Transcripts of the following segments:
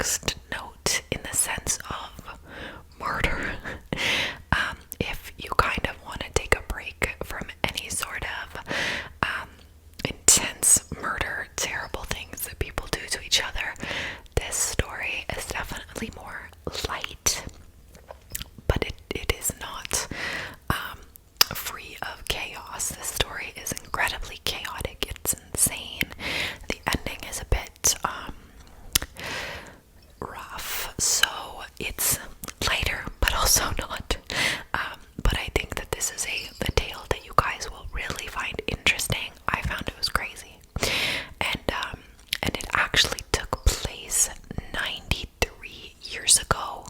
relaxed note in the sense of murder. If you kind of want to take a break from any sort of intense murder, terrible things that people do to each other, this story is definitely more light, but it is not free of chaos. This story is incredibly chaotic. It's insane. The ending is a bit rough, so it's lighter, but also not. But I think that this is a tale that you guys will really find interesting. I found it was crazy, and it actually took place 93 years ago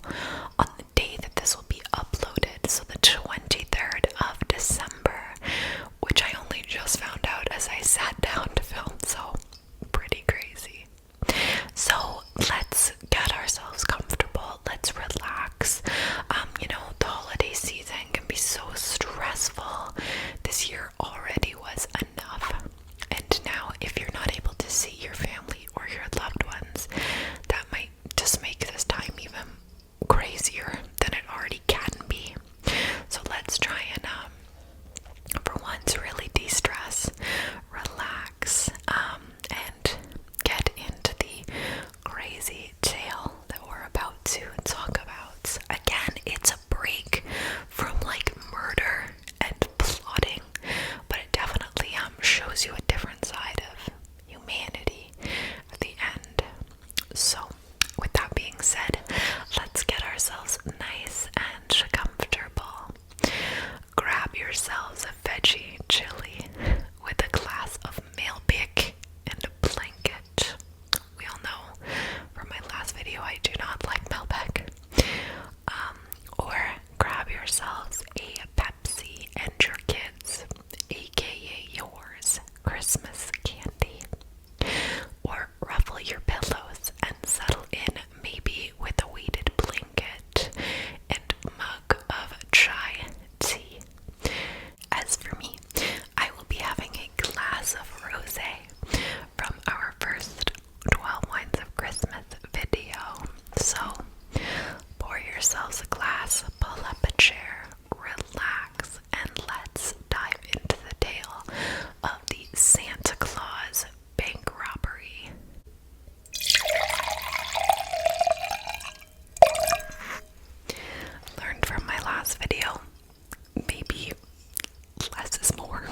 on the day that this will be uploaded, so the 23rd of December, which I only just found out as I sat down to film, so pretty crazy. So let's get ourselves comfortable, let's relax. The holiday season can be so stressful. This year already was enough, and now if you're not able to see your family or your loved ones, that might just make this time even crazier than it already can be. So let's try and for once really de-stress, relax, and get into the crazy tale that we're about to talk about. Again, it's a break from like murder and plotting, but it definitely shows you a different side of humanity at the end. So with that being said, let's get ourselves nice and comfortable. Grab yourselves a veggie chili with a glass of male pick and a blanket. We all know from my last video I do not like Malbec. Or grab yourselves a Pepsi and your kids, aka yours, Christmas candy. Or ruffle your pillows and settle in, maybe with a weighted blanket and mug of chai tea. As for me, I will be having a glass of rosé from our first 12 Wines of Christmas video. So pour yourselves a glass, pull up a chair, relax, and let's dive into the tale of the Santa Claus bank robbery. Learned from my last video, maybe less is more.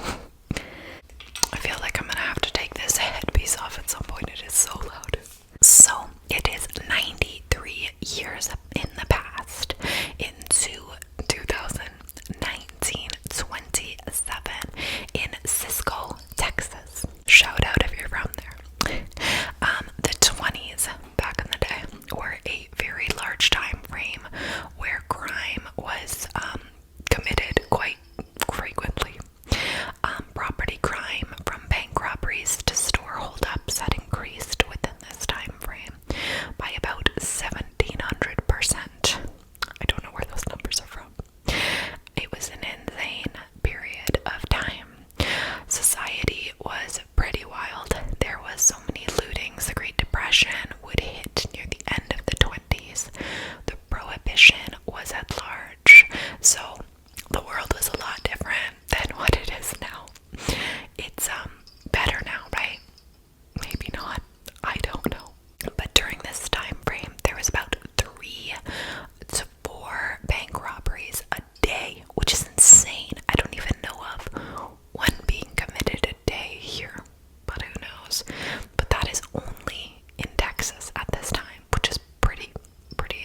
I feel like I'm gonna have to take this headpiece off at some point. It is so loud. So it is 93 years in the past, into 2027 in Cisco, Texas. Shout out if you're from there. The 20s back in the day were a very large time frame where crime was committed quite frequently. Property crime, from bank robberies to store holdups, had increased within this time frame by about 1700%. I don't know where those numbers are from. It was an insane period of time. Society was pretty wild. There was so many lootings. The Great Depression would hit near the end of the 20s. The Prohibition was at large. So the world was a lot different than what it is now. It's better now, right? Maybe not. I don't know. But during this time frame, there was about 3 to 4 bank robberies a day, which is insane. I don't even know of one being committed a day here, but who knows? But that is only in Texas at this time, which is pretty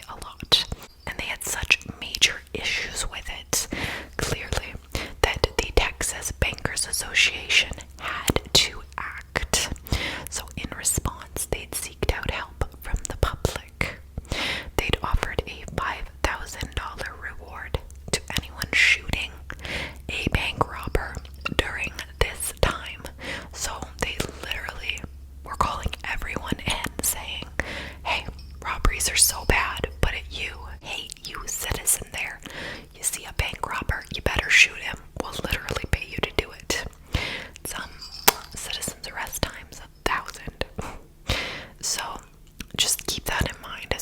a lot. And they had such major issues with it, clearly, that the Texas Bankers Association had to act. So in response, they'd seeked out help from the public. They'd offered a $5,000 reward to anyone shooting a bank robber during this time. So they literally were calling everyone in saying, hey, robberies are so bad, but at you, hey, you citizen there, you see a bank robber, you better shoot him. We'll literally pay you to do it. Some citizens arrest times 1,000. So just keep that in mind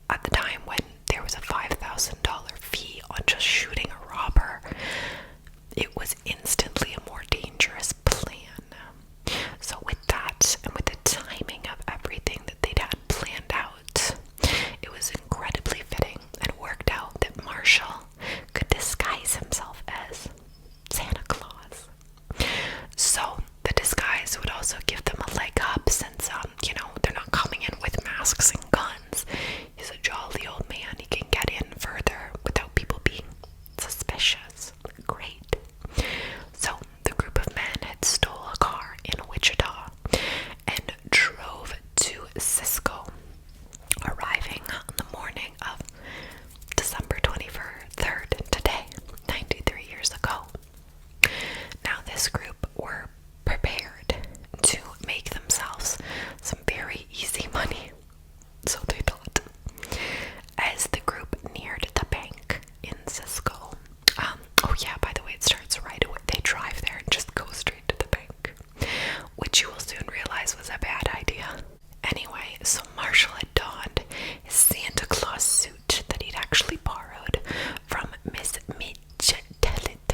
at the time when there was a $5,000 fee on just shooting a robber, it was instantly a more dangerous plan. So with that, and with the timing of everything that they'd had planned out, it was incredibly fitting and worked out that Marshall could disguise himself as Santa Claus. So the disguise would also give them a leg up since, they're not coming in with masks and guns. He's a jolly old man. He can get in further without people being suspicious. Great. So the group of men had stole a car in Wichita and drove to Cisco, arriving on the morning of December 23rd, today, 93 years ago. Now this group were prepared to make themselves some very easy money, so they thought. As the group neared the bank in Cisco, oh yeah, by the way, it starts right away. They drive there and just go straight to the bank, which you will soon realize was a bad idea. Anyway, so Marshall had donned his Santa Claus suit that he'd actually borrowed from Miss Midge Tellett,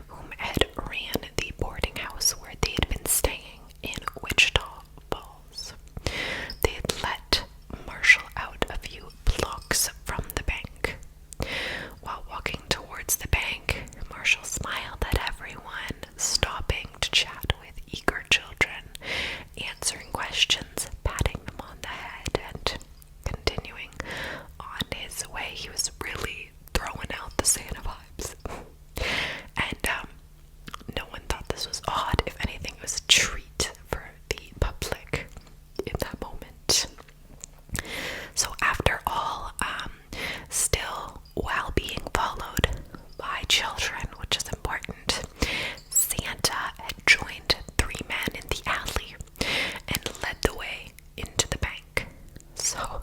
whom had ran the boarding house where they had been staying in Wichita Falls. They had let Marshall out a few blocks from the bank. While walking towards the bank, Marshall smiled at everyone, stopping to chat with eager children, answering questions, patting them on the head, and continuing on his way. He was really throwing out the Santa vibes. And no one thought this was odd. If anything, it was a treat for the public in that moment. So after all, still while being followed by children, which is important, Santa had joined three men in the alley and led the way into the bank. So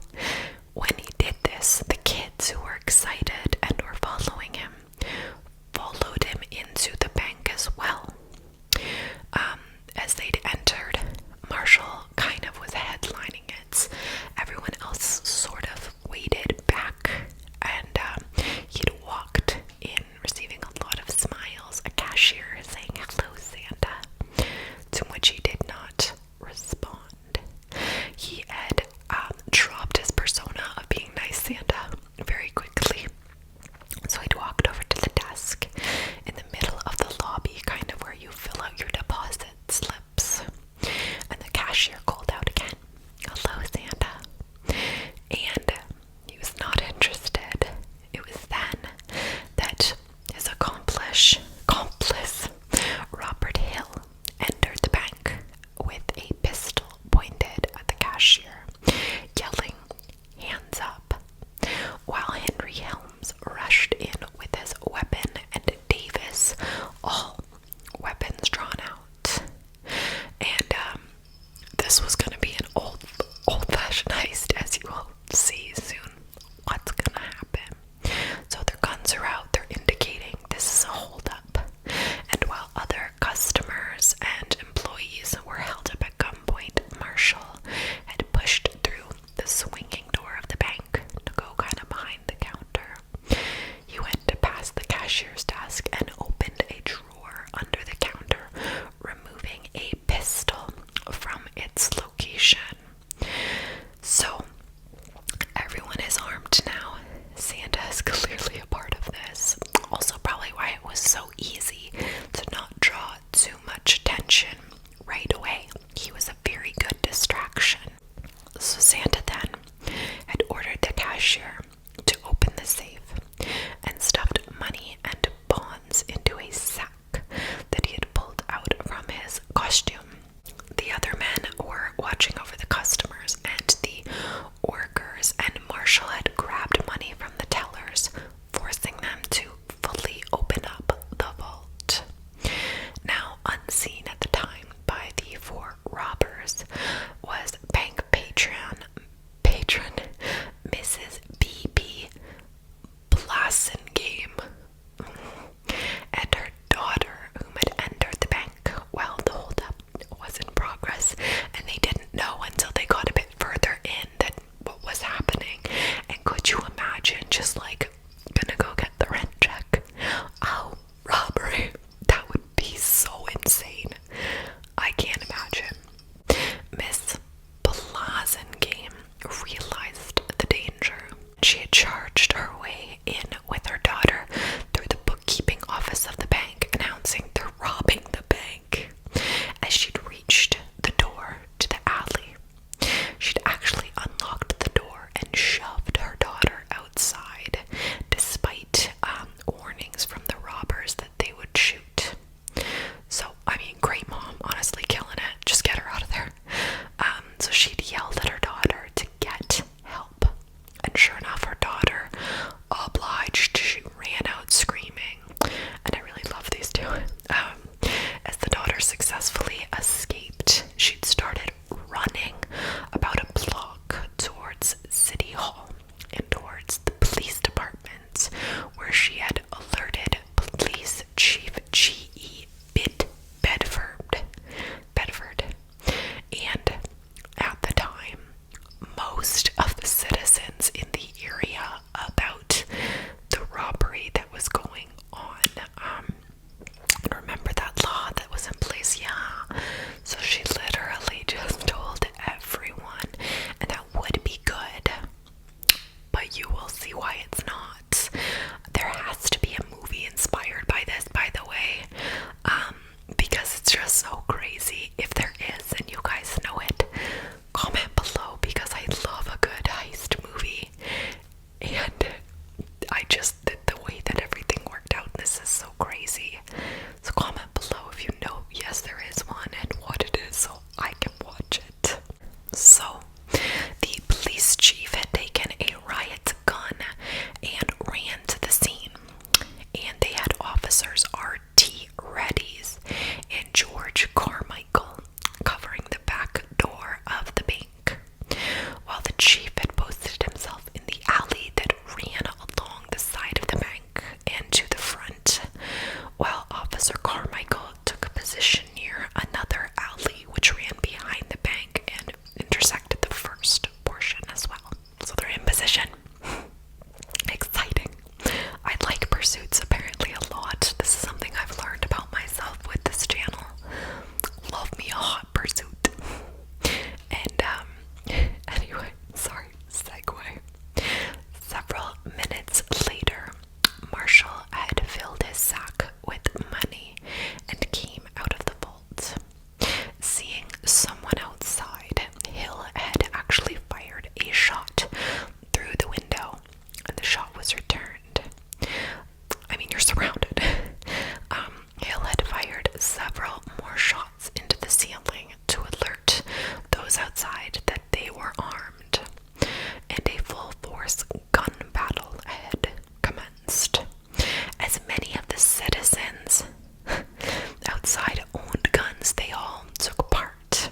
when he did this, the kids who were excited and were following him followed him into the bank as well. As they'd entered, Marshall kind of was headlining it. Everyone else sort of waited back, and he'd walked in, receiving a lot of smiles, a cashier saying, "Hello, Santa," to which he did not respond. He had dropped his persona of being nice Santa she had charged her way in with her daughter through the bookkeeping office of the bank, announcing they're robbing the bank. As she'd reached the door to the alley, she'd actually unlocked the door and shoved her daughter outside, despite warnings from the robbers that they would shoot. So, I mean, great mom, honestly, killing it. Just get her out of there. So she'd yelled at her daughter to get help. And sure enough, her daughter, obliged, she ran out screaming. And I really love these two. As the daughter successfully escaped, she'd started running about a block towards City Hall and towards the police department, where she had alerted Police Chief G.E. Bedford. And at the time, most of the citizens in the area about the robbery that was going on, remember that law that was in place? Yeah. So she literally just told everyone, and that would be good, but you will see why it's not. There has to be a movie inspired by this, by the way, because it's just so crazy. If there is, and you guys know it, comment below, because I love a good heist movie, and I just, the way that everything worked out, this is so crazy. So comment below if you know, yes, there is one, and what it is, so I can watch it. So, the police chief had taken a riot gun and ran to the scene, and they had officers R.T. Reddy's and George Carmichael covering the back door of the bank, while the chief had posted himself in the alley that ran along the side of the bank and to the front, while Officer Carmichael took a position near another alley which ran behind the bank and intersected the first portion as well. So they're in position. Exciting. I like pursuits apparently a lot. This is something I've learned about myself with this channel. Love me a hot pursuit. And anyway, sorry, segue. Several minutes later, Marshall had filled his sack with money and came out of the vault. Seeing someone outside, Hill had actually fired a shot through the window, and the shot was returned. I mean, you're surrounded. Hill had fired several more shots into the ceiling to alert those outside that they were armed, and a full-force gun battle had commenced, as many of the citizens outside owned guns. They all took part,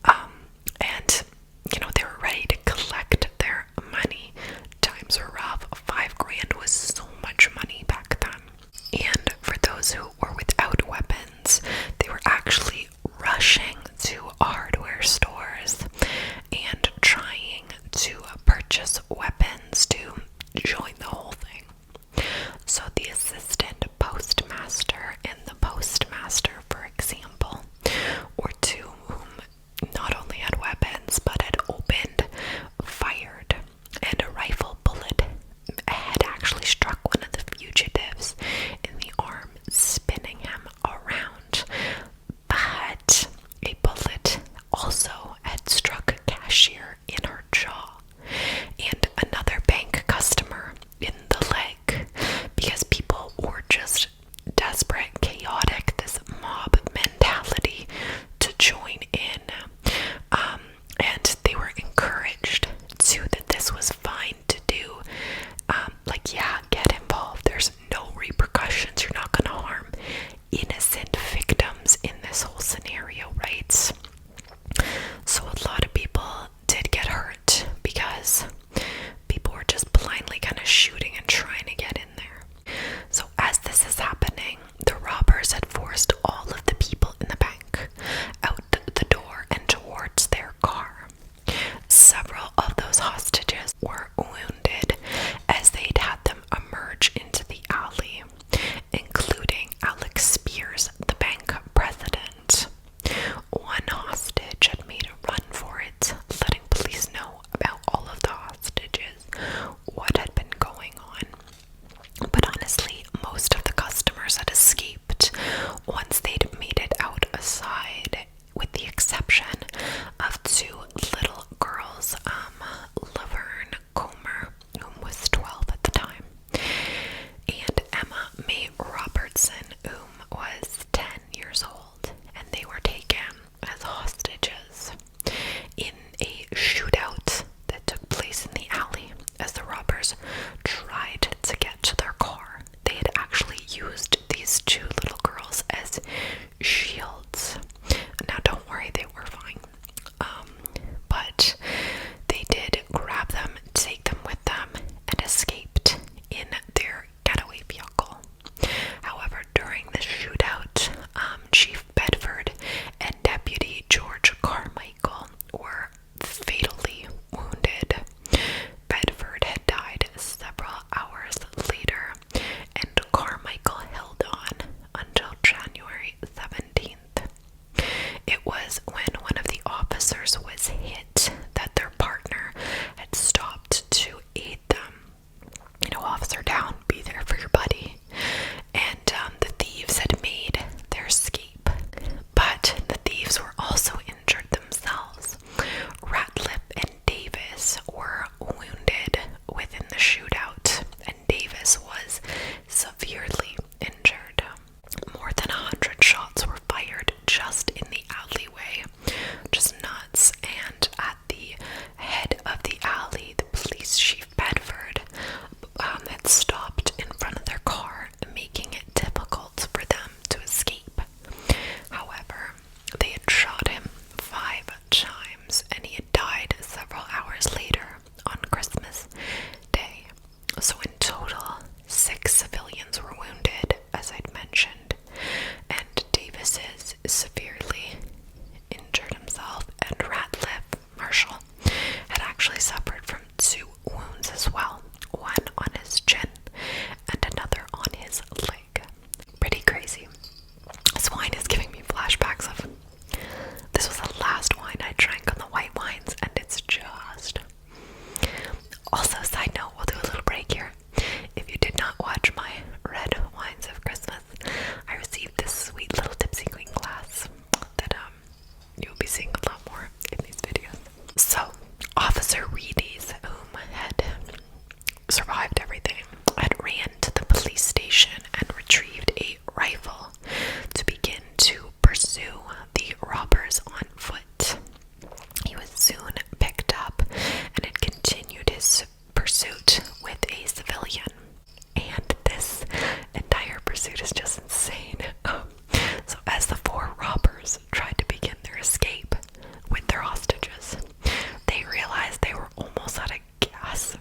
and they were ready to collect their money. Times were rough. $5,000 was so much money back then. And for those who were without weapons, they were actually rushing to hardware stores and trying to purchase weapons to join the whole thing. So the assistant postmaster and the postmaster, for example, were two whom not only had weapons but had opened, fired, and a rifle bullet had actually struck one of the fugitives in the arm, spinning him around. But a bullet also had struck a cashier in her jaw, and another bank So in total, 6 civilians were wounded, as I'd mentioned, and Davis is severely injured himself, and Ratliff Marshall had actually suffered from 2 wounds as well, one on his chin and another on his leg. Pretty crazy. This wine is giving me flashbacks of, this was the last wine I drank on the white wines, and it's just... Also, side note, we'll do a little break here. If you did not watch my red wines of Christmas, I received this sweet little Tipsy Queen glass that you'll be seeing a lot more in these videos. So, Officer Reedy's, whom had survived everything, had ran to the police station and retrieved a rifle to begin to pursue the robbers on foot. He was soon picked up and had continued his pursuit with a civilian. And this entire pursuit is just insane. So as the 4 robbers tried to begin their escape with their hostages, they realized they were almost out of gas.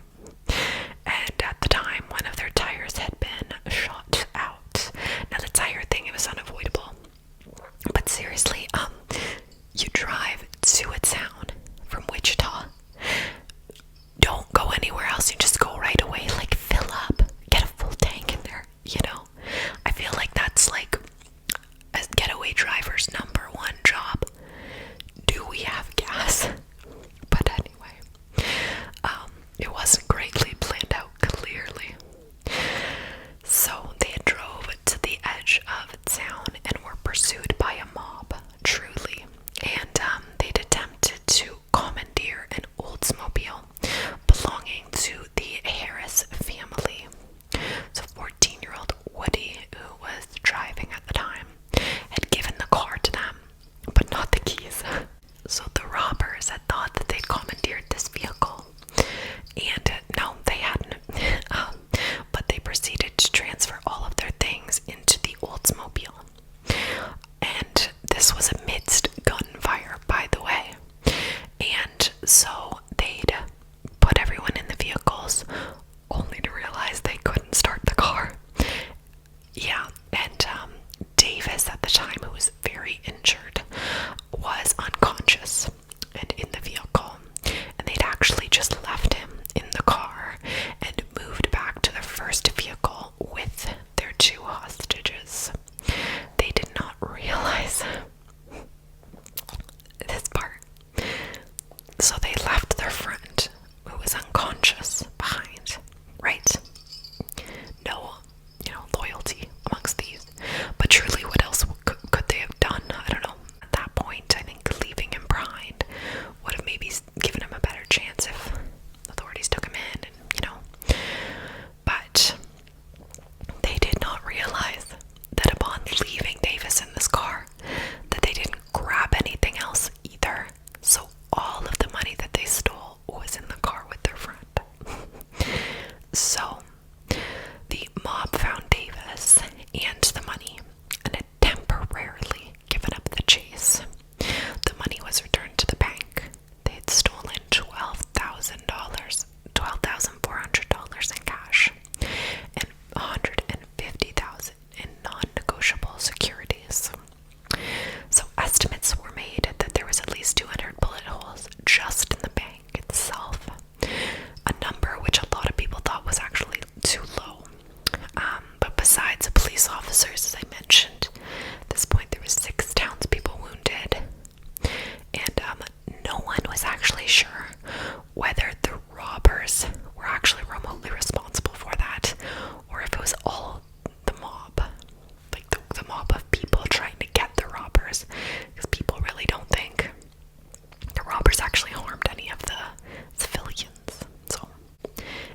And at the time, one of their tires had been shot out. Now the tire thing, it was unavoidable. But seriously, you drive to a town from Wichita. Don't go anywhere else, you just go right away. Like, fill up, get a full tank in there, you know? I feel like that's like a getaway driver's #1 job. Do we have gas? But anyway, it wasn't greatly planned out, clearly. So they drove to the edge of town and were pursued by a mob, truly. And they'd attempted to commandeer an Oldsmobile belonging to the Harris family. So 14-year-old Woody, who was driving at the time, had given the car to them, but not the keys. So the robbers had thought that they'd commandeered this vehicle, and no, they hadn't. But they proceeded to transfer all of their things into the Oldsmobile. And this was amidst gunfire, by the way. And so they'd put everyone in the vehicles, only to realize they couldn't start the car. Yeah, and Davis at the time, who was very injured, was unconscious and in the vehicle. And they'd actually just left him in the car and moved back to the first vehicle with their 2 hostages. They did not realize this part. So they left their friend, who was unconscious, behind, right? No, loyalty amongst thieves. But truly, what else could they have done? I don't know. At that point, I think leaving him behind would have maybe given him a better chance if authorities took him in, and But they did not realize that upon leaving Davis in this car, that they didn't grab anything else either. So all of the money that they stole was in the car with their friend. So the mob found Davis and the money and had temporarily given up the chase. The money was returned to the bank. They had stolen $12,400 in cash and $150,000 in non-negotiable securities. So estimates were made that there was at least 200 bullet holes just in the bank itself, a number which a lot of people thought was actually too low. But besides the police officers, as I mentioned, at this point there was 6 townspeople wounded, and no one was actually sure whether the robbers were actually remotely responsible for that, or if it was all the mob, like the mob of people trying to get the robbers, because people really don't think the robbers actually harmed any of the civilians. So,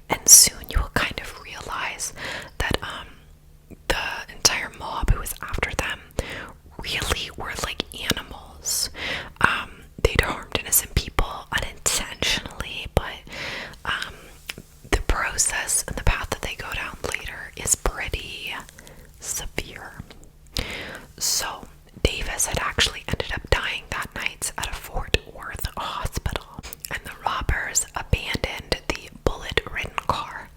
and soon you will kind of realize that the entire mob who was after them really were like animals. They'd harmed innocent people unintentionally, but the process and the path that they go down later is pretty severe. So Davis had actually ended up dying that night at a Fort Worth hospital, and the robbers abandoned the bullet-ridden car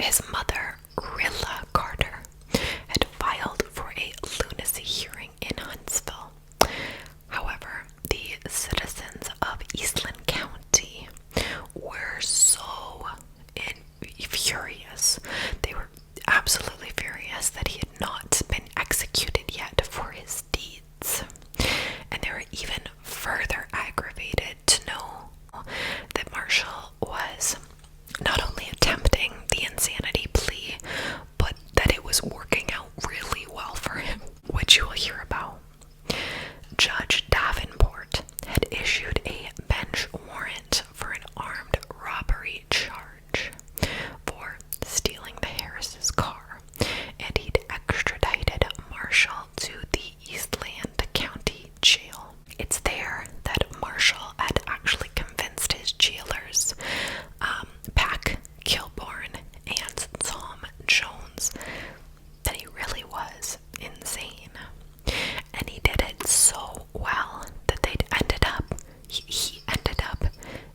his mother, Rilla Carter, had filed for a lunacy hearing in Huntsville. However, the citizens of Eastland County were so furious. They were absolutely furious that he had not been executed yet for his deeds. And they were even further aggravated to know that Marshall was not only attempting the insanity plea, but that it was working out really well for him, which you will hear about. Judge Davenport had issued a bench warrant for an armed robbery charge for stealing the Harris's car, and he'd extradited Marshall to the Eastland County Jail. It's there that Marshall had actually convinced his jailers, Pack Kilborn and Tom Jones, that he really was insane. And he did it so well that he ended up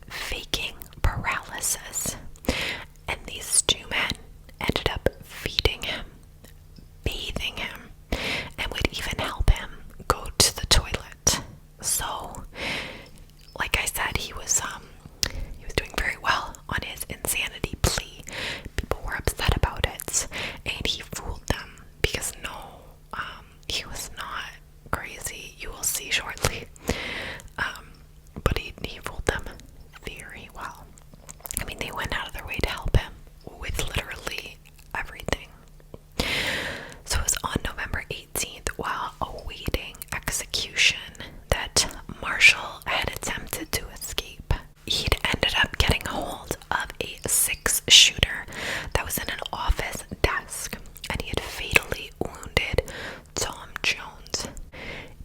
faking paralysis. And these two men ended up feeding him, bathing him, and would even help him go to the toilet. So, like I said, he was doing very well on his insanity plea. People were upset about it, and he fooled them because he was not crazy. You will see shortly. But he fooled them very well. I mean, they went out of their way to help him with literally everything. So it was on November 18th, while awaiting execution, that Marshall had attempted to escape. He'd ended up getting hold of a 6-shooter that was in an office desk, and he had fatally wounded Tom Jones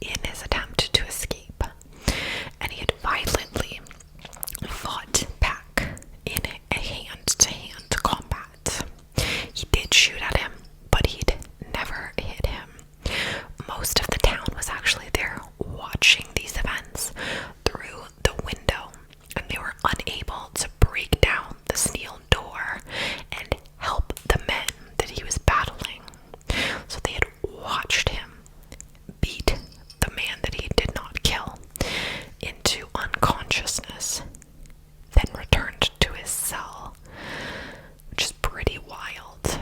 in his attempt to escape. And he had violently fought back in a hand-to-hand combat. He did shoot at him, but he'd never hit him. Most of the town was actually there watching these events through the window, and they were unable to break down the steel door and help the men that he was battling. So they had watched him beat the man that he did not kill into unconsciousness, then returned to his cell, which is pretty wild.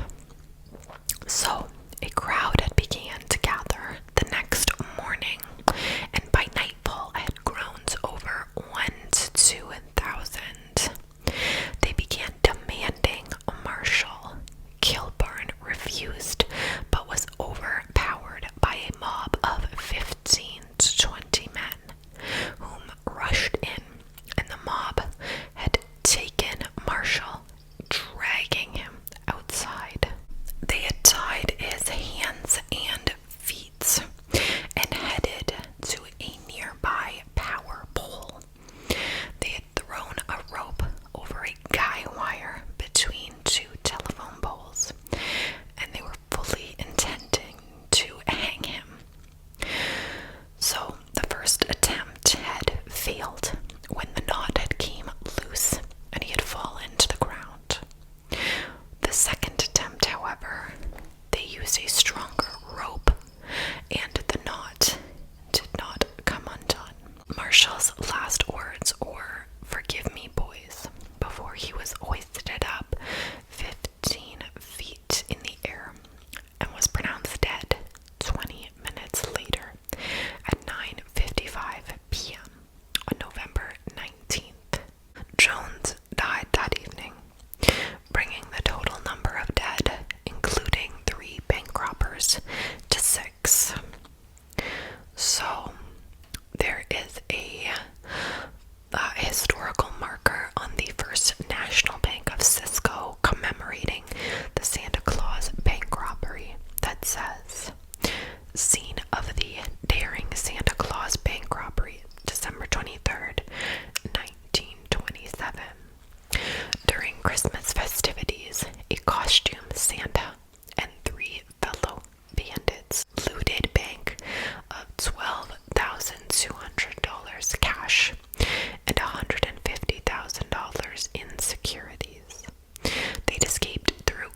So a crowd had began to gather the next morning, and by nightfall had grown to over 1,000 to 2,000. They began demanding Marshall. Kilburn refused, but was overpowered by a mob of 15 to 20 men, whom rushed in, and the mob had taken Marshall, dragging him outside. They had tied his hands and feet and headed to a nearby power pole. They had thrown a rope over a guy wire between 2 telephone poles, and they were fully intending to hang him. So the first attempt had failed when the knot had came loose and he had fallen to the ground. The second attempt, however, they used a stronger rope, and the knot did not come undone. Marshall's last words were, "Forgive me, boys," before he was hoisted up 15 feet in the air and was pronounced dead 20 minutes later at 9:55 p.m. on November 19th. Jones died that evening, bringing the total number of dead, including 3 bank robbers, to 6. So there is a historical marker on the First National Bank of Cisco commemorating the Santa Claus bank robbery that says, "Scene of the daring Santa Claus bank robbery, December 23rd, 1927. During Christmas festivities, a costume Santa and 3 fellow bandits looted bank of $12,200 cash and $150,000 in securities. They'd escaped through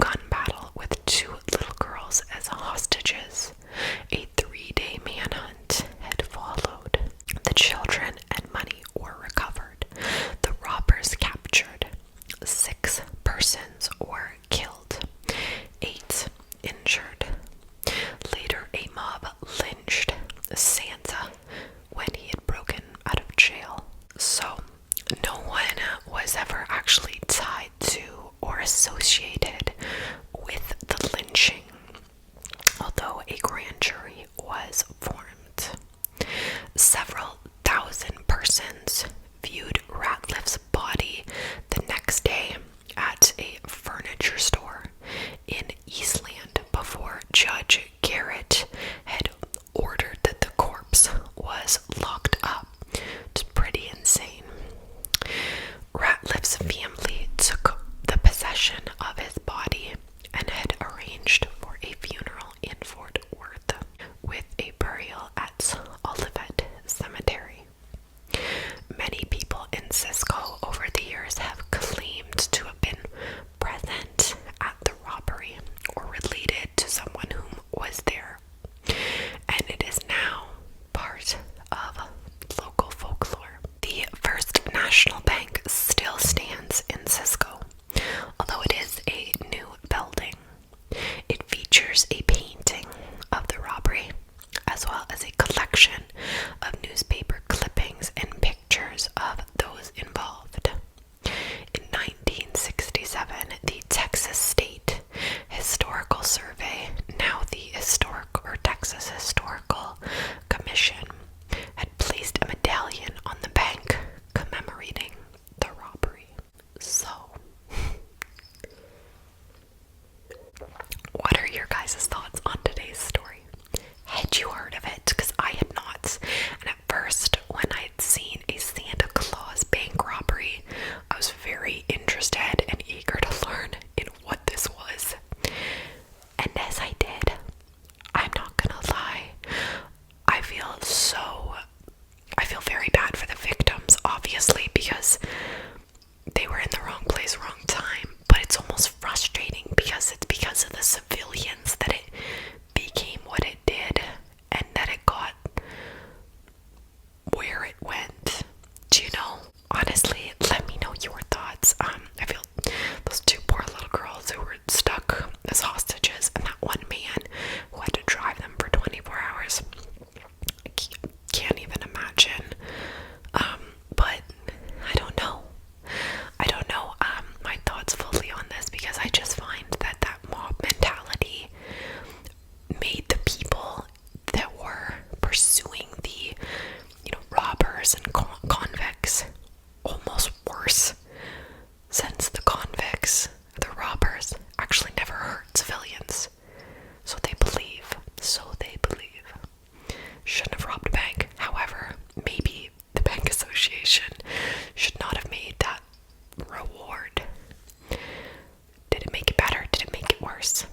course.